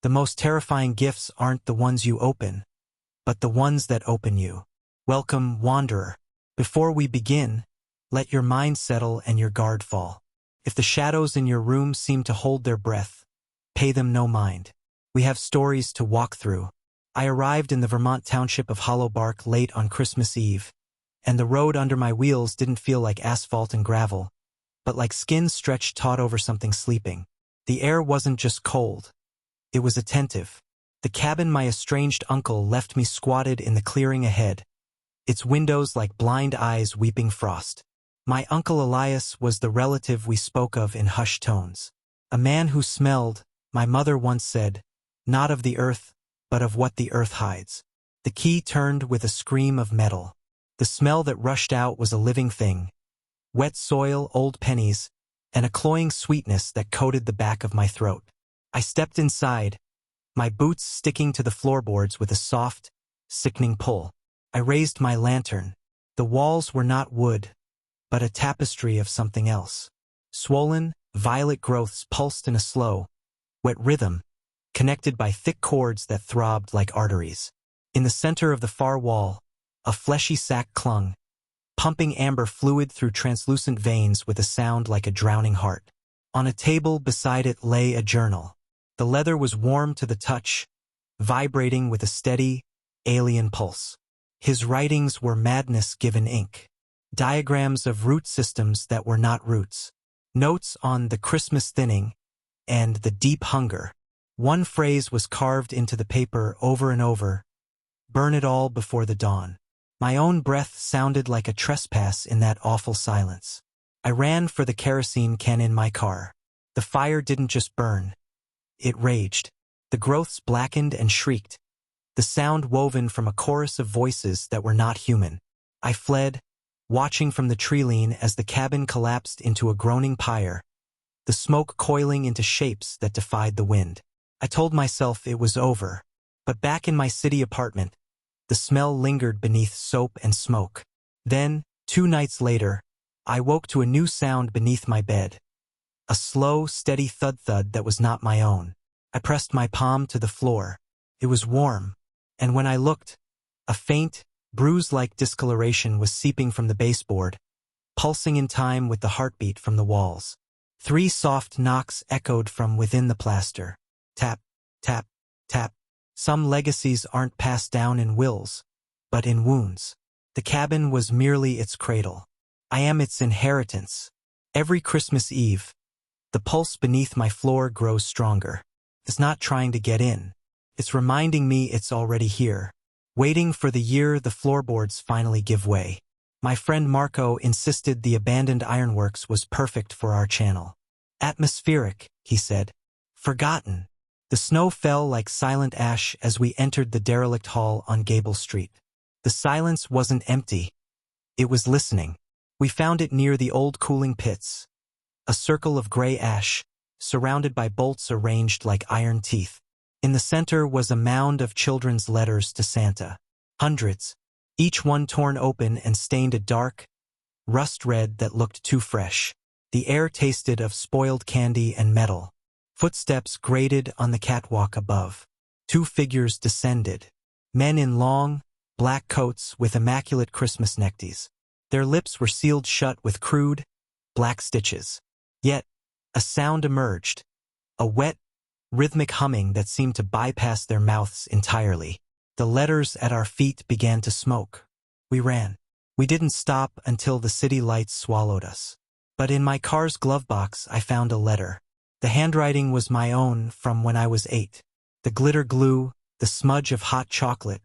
The most terrifying gifts aren't the ones you open, but the ones that open you. Welcome, wanderer. Before we begin, let your mind settle and your guard fall. If the shadows in your room seem to hold their breath, pay them no mind. We have stories to walk through. I arrived in the Vermont township of Hollow Bark late on Christmas Eve, and the road under my wheels didn't feel like asphalt and gravel, but like skin stretched taut over something sleeping. The air wasn't just cold. It was attentive. The cabin my estranged uncle left me squatted in the clearing ahead, its windows like blind eyes weeping frost. My Uncle Elias was the relative we spoke of in hushed tones. A man who smelled, my mother once said, not of the earth, but of what the earth hides. The key turned with a scream of metal. The smell that rushed out was a living thing. Wet soil, old pennies, and a cloying sweetness that coated the back of my throat. I stepped inside, my boots sticking to the floorboards with a soft, sickening pull. I raised my lantern. The walls were not wood, but a tapestry of something else. Swollen, violet growths pulsed in a slow, wet rhythm, connected by thick cords that throbbed like arteries. In the center of the far wall, a fleshy sac clung, pumping amber fluid through translucent veins with a sound like a drowning heart. On a table beside it lay a journal. The leather was warm to the touch, vibrating with a steady, alien pulse. His writings were madness given ink. Diagrams of root systems that were not roots. Notes on the Christmas thinning and the deep hunger. One phrase was carved into the paper over and over. Burn it all before the dawn. My own breath sounded like a trespass in that awful silence. I ran for the kerosene can in my car. The fire didn't just burn. It raged. The growths blackened and shrieked, the sound woven from a chorus of voices that were not human. I fled, watching from the tree-lean as the cabin collapsed into a groaning pyre, the smoke coiling into shapes that defied the wind. I told myself it was over, but back in my city apartment, the smell lingered beneath soap and smoke. Then, 2 nights later, I woke to a new sound beneath my bed. A slow, steady thud-thud that was not my own. I pressed my palm to the floor. It was warm, and when I looked, a faint, bruise-like discoloration was seeping from the baseboard, pulsing in time with the heartbeat from the walls. 3 soft knocks echoed from within the plaster. Tap, tap, tap. Some legacies aren't passed down in wills, but in wounds. The cabin was merely its cradle. I am its inheritance. Every Christmas Eve, the pulse beneath my floor grows stronger. It's not trying to get in. It's reminding me it's already here, waiting for the year the floorboards finally give way. My friend Marco insisted the abandoned ironworks was perfect for our channel. Atmospheric, he said. Forgotten. The snow fell like silent ash as we entered the derelict hall on Gable Street. The silence wasn't empty. It was listening. We found it near the old cooling pits. A circle of gray ash, surrounded by bolts arranged like iron teeth. In the center was a mound of children's letters to Santa. Hundreds, each one torn open and stained a dark, rust red that looked too fresh. The air tasted of spoiled candy and metal. Footsteps grated on the catwalk above. 2 figures descended. Men in long, black coats with immaculate Christmas neckties. Their lips were sealed shut with crude, black stitches. Yet, a sound emerged. A wet, rhythmic humming that seemed to bypass their mouths entirely. The letters at our feet began to smoke. We ran. We didn't stop until the city lights swallowed us. But in my car's glove box I found a letter. The handwriting was my own from when I was 8. The glitter glue, the smudge of hot chocolate.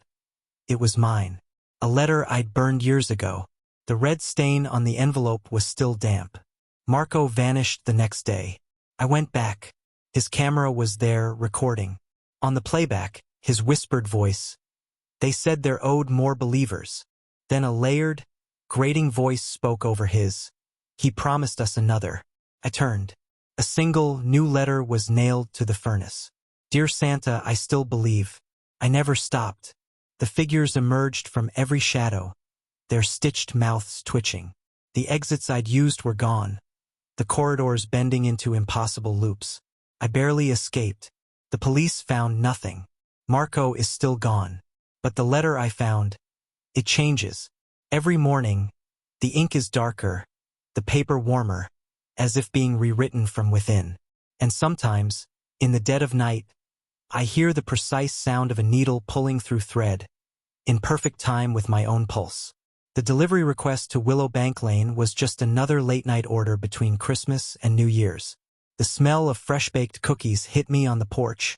It was mine. A letter I'd burned years ago. The red stain on the envelope was still damp. Marco vanished the next day. I went back. His camera was there, recording. On the playback, his whispered voice. They said there owed more believers. Then a layered, grating voice spoke over his. He promised us another. I turned. A single, new letter was nailed to the furnace. Dear Santa, I still believe. I never stopped. The figures emerged from every shadow, their stitched mouths twitching. The exits I'd used were gone, the corridors bending into impossible loops. I barely escaped, The police found nothing. Marco is still gone. But the letter I found, it changes. Every morning, the ink is darker, the paper warmer, as if being rewritten from within. And sometimes, in the dead of night, I hear the precise sound of a needle pulling through thread, in perfect time with my own pulse. The delivery request to Willow Bank Lane was just another late-night order between Christmas and New Year's. The smell of fresh-baked cookies hit me on the porch,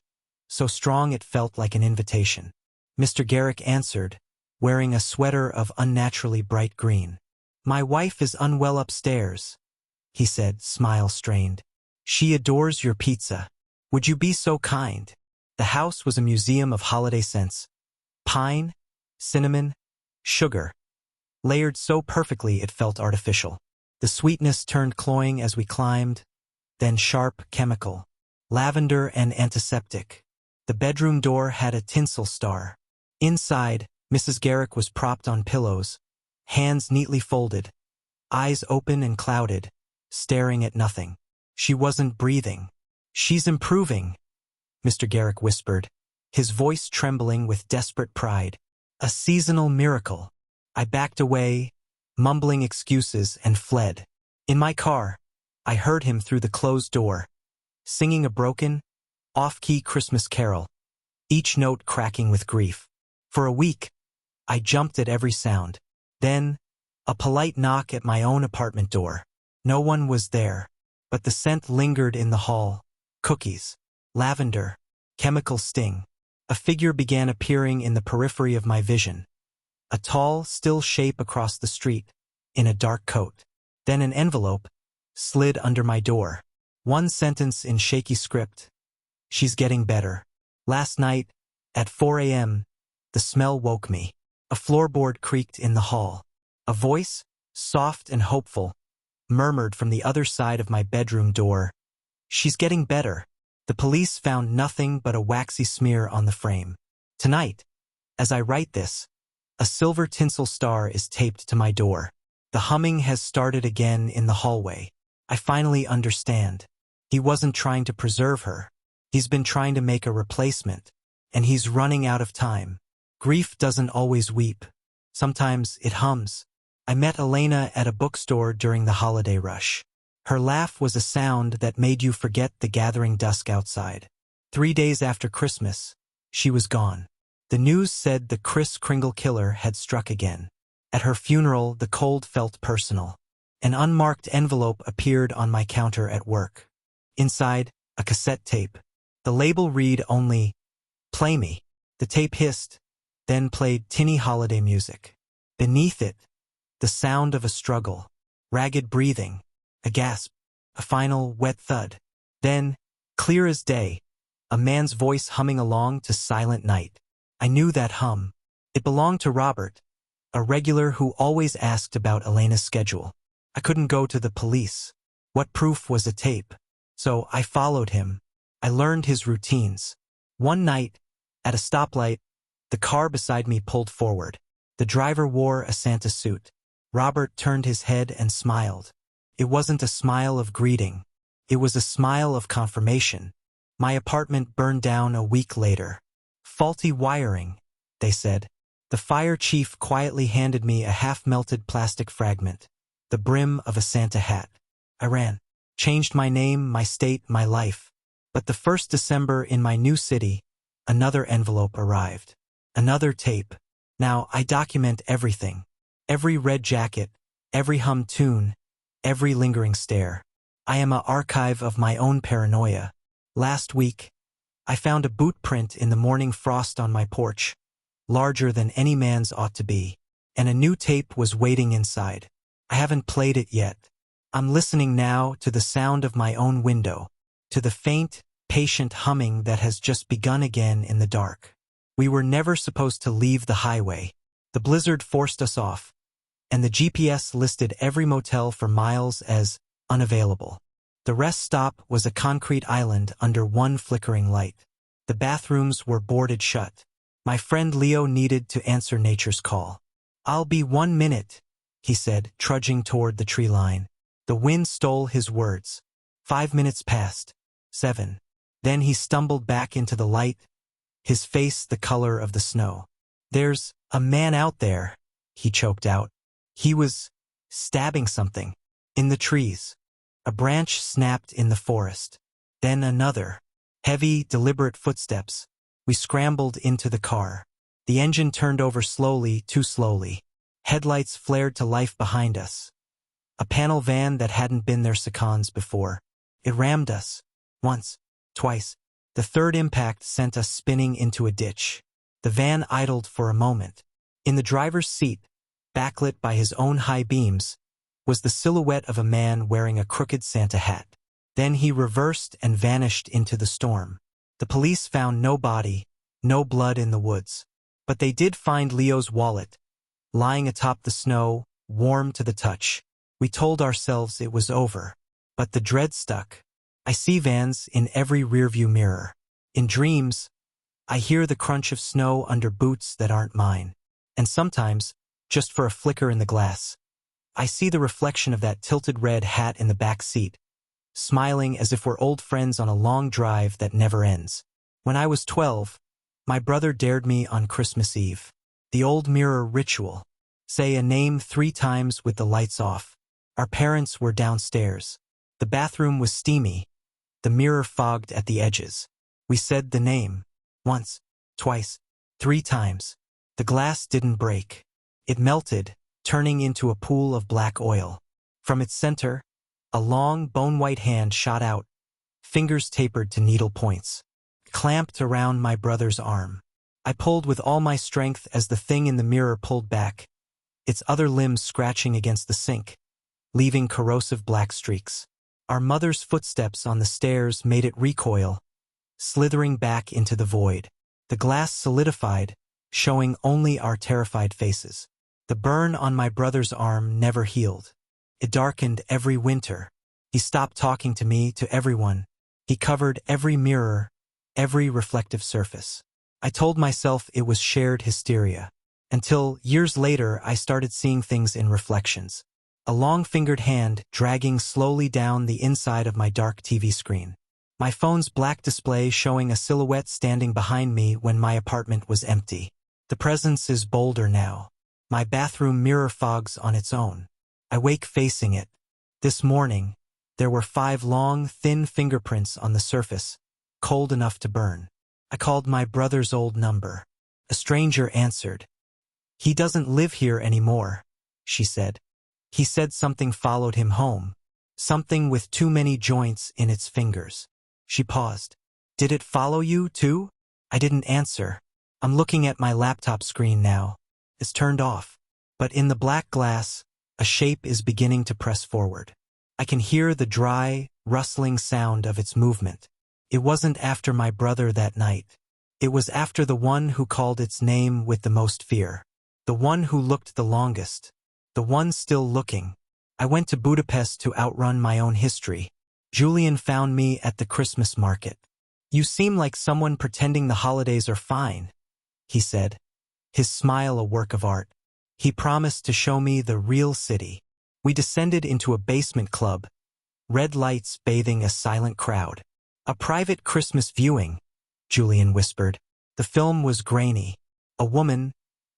so strong it felt like an invitation. Mr. Garrick answered, wearing a sweater of unnaturally bright green. "My wife is unwell upstairs," he said, smile strained. "She adores your pizza. Would you be so kind?" The house was a museum of holiday scents. Pine, cinnamon, sugar, layered so perfectly it felt artificial. The sweetness turned cloying as we climbed, then sharp, chemical, lavender and antiseptic. The bedroom door had a tinsel star. Inside, Mrs. Garrick was propped on pillows, hands neatly folded, eyes open and clouded, staring at nothing. She wasn't breathing. "She's improving," Mr. Garrick whispered, his voice trembling with desperate pride. "A seasonal miracle." I backed away, mumbling excuses, and fled. In my car, I heard him through the closed door, singing a broken, off-key Christmas carol, each note cracking with grief. For a week, I jumped at every sound. Then, a polite knock at my own apartment door. No one was there, but the scent lingered in the hall. Cookies, lavender, chemical sting. A figure began appearing in the periphery of my vision. A tall, still shape across the street, in a dark coat. Then an envelope slid under my door. One sentence in shaky script. "She's getting better." Last night, at 4 a.m., the smell woke me. A floorboard creaked in the hall. A voice, soft and hopeful, murmured from the other side of my bedroom door, "She's getting better." The police found nothing but a waxy smear on the frame. Tonight, as I write this, a silver tinsel star is taped to my door. The humming has started again in the hallway. I finally understand. He wasn't trying to preserve her. He's been trying to make a replacement, and he's running out of time. Grief doesn't always weep. Sometimes it hums. I met Elena at a bookstore during the holiday rush. Her laugh was a sound that made you forget the gathering dusk outside. 3 days after Christmas, she was gone. The news said the Kris Kringle killer had struck again. At her funeral, the cold felt personal. An unmarked envelope appeared on my counter at work. Inside, a cassette tape. The label read only, "Play me." The tape hissed, then played tinny holiday music. Beneath it, the sound of a struggle, ragged breathing, a gasp, a final wet thud. Then, clear as day, a man's voice humming along to Silent Night. I knew that hum. It belonged to Robert, a regular who always asked about Elena's schedule. I couldn't go to the police. What proof was a tape? So I followed him. I learned his routines. One night, at a stoplight, the car beside me pulled forward. The driver wore a Santa suit. Robert turned his head and smiled. It wasn't a smile of greeting. It was a smile of confirmation. My apartment burned down a week later. "Faulty wiring," they said. The fire chief quietly handed me a half-melted plastic fragment, the brim of a Santa hat. I ran, changed my name, my state, my life. But the first December in my new city, another envelope arrived. Another tape. Now I document everything. Every red jacket, every hummed tune, every lingering stare. I am an archive of my own paranoia. Last week, I found a boot print in the morning frost on my porch, larger than any man's ought to be, and a new tape was waiting inside. I haven't played it yet. I'm listening now to the sound of my own window, to the faint, patient humming that has just begun again in the dark. We were never supposed to leave the highway. The blizzard forced us off, and the GPS listed every motel for miles as unavailable. The rest stop was a concrete island under one flickering light. The bathrooms were boarded shut. My friend Leo needed to answer nature's call. "I'll be 1 minute," he said, trudging toward the tree line. The wind stole his words. 5 minutes passed. 7. Then he stumbled back into the light, his face the color of the snow. "There's a man out there," he choked out. He was stabbing something in the trees. A branch snapped in the forest. Then another. Heavy, deliberate footsteps. We scrambled into the car. The engine turned over slowly, too slowly. Headlights flared to life behind us. A panel van that hadn't been there seconds before. It rammed us. Once. Twice. The third impact sent us spinning into a ditch. The van idled for a moment. In the driver's seat, backlit by his own high beams, was the silhouette of a man wearing a crooked Santa hat. Then he reversed and vanished into the storm. The police found no body, no blood in the woods. But they did find Leo's wallet, lying atop the snow, warm to the touch. We told ourselves it was over. But the dread stuck. I see vans in every rearview mirror. In dreams, I hear the crunch of snow under boots that aren't mine. And sometimes, just for a flicker in the glass, I see the reflection of that tilted red hat in the back seat, smiling as if we're old friends on a long drive that never ends. When I was 12, my brother dared me on Christmas Eve. The old mirror ritual. Say a name 3 times with the lights off. Our parents were downstairs. The bathroom was steamy. The mirror fogged at the edges. We said the name. Once, twice, 3 times. The glass didn't break. It melted, turning into a pool of black oil. From its center, a long, bone-white hand shot out, fingers tapered to needle points, clamped around my brother's arm. I pulled with all my strength as the thing in the mirror pulled back, its other limbs scratching against the sink, leaving corrosive black streaks. Our mother's footsteps on the stairs made it recoil, slithering back into the void. The glass solidified, showing only our terrified faces. The burn on my brother's arm never healed. It darkened every winter. He stopped talking to me, to everyone. He covered every mirror, every reflective surface. I told myself it was shared hysteria. Until, years later, I started seeing things in reflections. A long-fingered hand dragging slowly down the inside of my dark TV screen. My phone's black display showing a silhouette standing behind me when my apartment was empty. The presence is bolder now. My bathroom mirror fogs on its own. I wake facing it. This morning, there were 5 long, thin fingerprints on the surface, cold enough to burn. I called my brother's old number. A stranger answered. "He doesn't live here anymore," she said. He said something followed him home. Something with too many joints in its fingers. She paused. "Did it follow you, too?" I didn't answer. I'm looking at my laptop screen now. It's turned off. But in the black glass, a shape is beginning to press forward. I can hear the dry, rustling sound of its movement. It wasn't after my brother that night. It was after the one who called its name with the most fear. The one who looked the longest. The one still looking. I went to Budapest to outrun my own history. Julian found me at the Christmas market. "You seem like someone pretending the holidays are fine," he said, his smile a work of art. He promised to show me the real city. We descended into a basement club, red lights bathing a silent crowd. "A private Christmas viewing," Julian whispered. The film was grainy. A woman,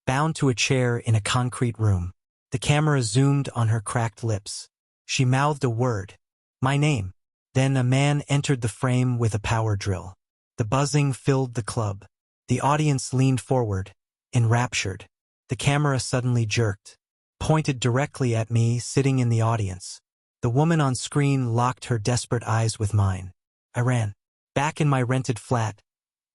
bound to a chair in a concrete room. The camera zoomed on her cracked lips. She mouthed a word. "My name." Then a man entered the frame with a power drill. The buzzing filled the club. The audience leaned forward, enraptured. The camera suddenly jerked, pointed directly at me sitting in the audience. The woman on screen locked her desperate eyes with mine. I ran. Back in my rented flat,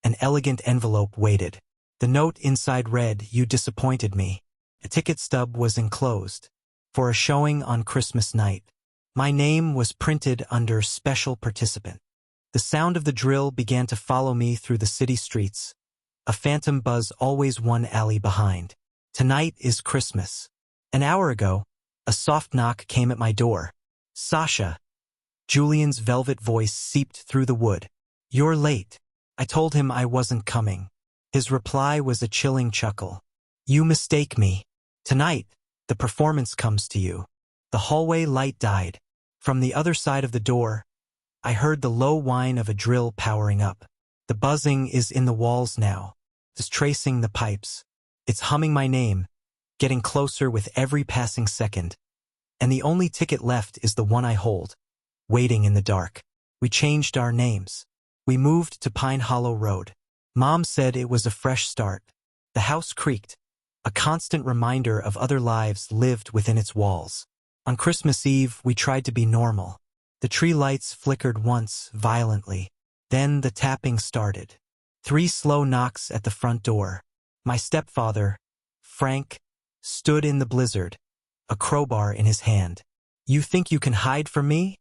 an elegant envelope waited. The note inside read, "You disappointed me." A ticket stub was enclosed. For a showing on Christmas night. My name was printed under special participant. The sound of the drill began to follow me through the city streets. A phantom buzz always one alley behind. Tonight is Christmas. An hour ago, a soft knock came at my door. "Sasha." Julian's velvet voice seeped through the wood. "You're late." I told him I wasn't coming. His reply was a chilling chuckle. "You mistake me. Tonight, the performance comes to you." The hallway light died. From the other side of the door, I heard the low whine of a drill powering up. The buzzing is in the walls now. It's tracing the pipes. It's humming my name, getting closer with every passing second. And the only ticket left is the one I hold, waiting in the dark. We changed our names. We moved to Pine Hollow Road. Mom said it was a fresh start. The house creaked, a constant reminder of other lives lived within its walls. On Christmas Eve, we tried to be normal. The tree lights flickered once, violently. Then the tapping started. 3 slow knocks at the front door. My stepfather, Frank, stood in the blizzard, a crowbar in his hand. "You think you can hide from me?"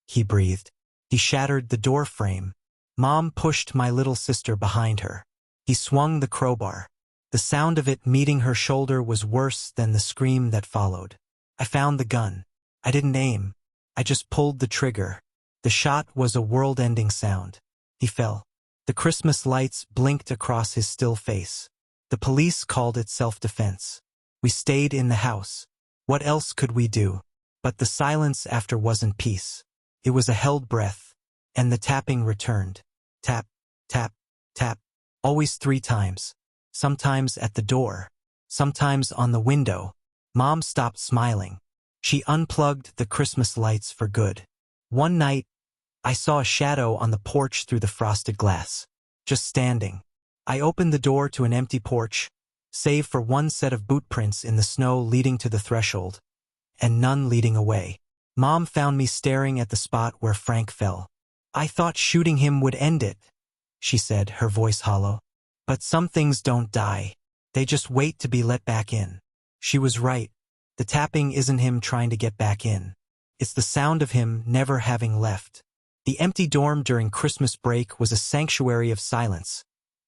he breathed. He shattered the door frame. Mom pushed my little sister behind her. He swung the crowbar. The sound of it meeting her shoulder was worse than the scream that followed. I found the gun. I didn't aim. I just pulled the trigger. The shot was a world-ending sound. He fell. The Christmas lights blinked across his still face. The police called it self-defense. We stayed in the house. What else could we do? But the silence after wasn't peace. It was a held breath, and the tapping returned. Tap, tap, tap, always 3 times. Sometimes at the door, sometimes on the window. Mom stopped smiling. She unplugged the Christmas lights for good. One night, I saw a shadow on the porch through the frosted glass, just standing. I opened the door to an empty porch, save for 1 set of boot prints in the snow leading to the threshold, and none leading away. Mom found me staring at the spot where Frank fell. "I thought shooting him would end it," she said, her voice hollow. "But some things don't die. They just wait to be let back in." She was right. The tapping isn't him trying to get back in. It's the sound of him never having left. The empty dorm during Christmas break was a sanctuary of silence,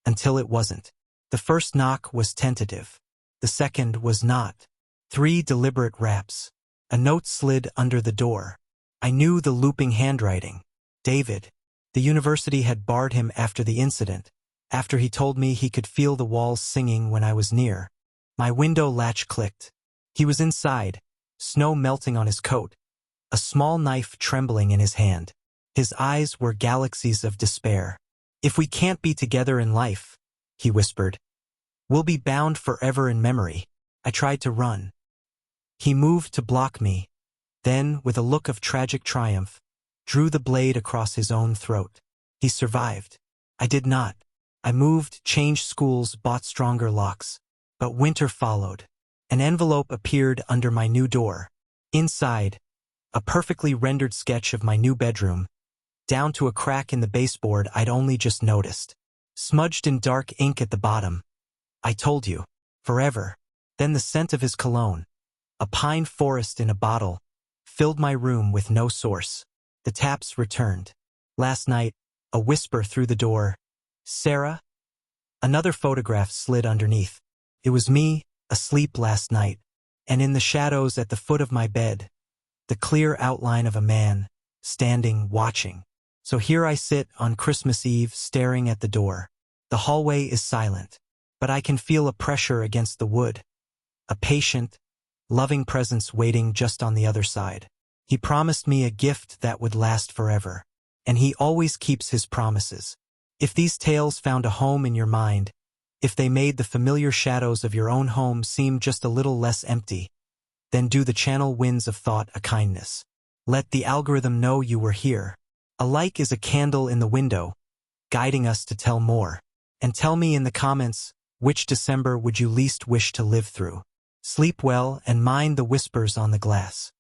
until it wasn't. The first knock was tentative. The second was not. 3 deliberate raps. A note slid under the door. I knew the looping handwriting. David. The university had barred him after the incident, after he told me he could feel the walls singing when I was near. My window latch clicked. He was inside, snow melting on his coat, a small knife trembling in his hand. His eyes were galaxies of despair. "If we can't be together in life," he whispered, "we'll be bound forever in memory." I tried to run. He moved to block me, then, with a look of tragic triumph, drew the blade across his own throat. He survived. I did not. I moved, changed schools, bought stronger locks. But winter followed. An envelope appeared under my new door. Inside, a perfectly rendered sketch of my new bedroom, down to a crack in the baseboard I'd only just noticed. Smudged in dark ink at the bottom. "I told you. Forever." Then the scent of his cologne, a pine forest in a bottle, filled my room with no source. The taps returned. Last night, a whisper through the door. "Sarah?" Another photograph slid underneath. It was me, asleep last night, and in the shadows at the foot of my bed, the clear outline of a man, standing, watching. So here I sit on Christmas Eve, staring at the door. The hallway is silent, but I can feel a pressure against the wood, a patient, loving presence waiting just on the other side. He promised me a gift that would last forever, and he always keeps his promises. If these tales found a home in your mind, if they made the familiar shadows of your own home seem just a little less empty, then do the channel winds of thought a kindness. Let the algorithm know you were here. A like is a candle in the window, guiding us to tell more. And tell me in the comments, which December would you least wish to live through? Sleep well and mind the whispers on the glass.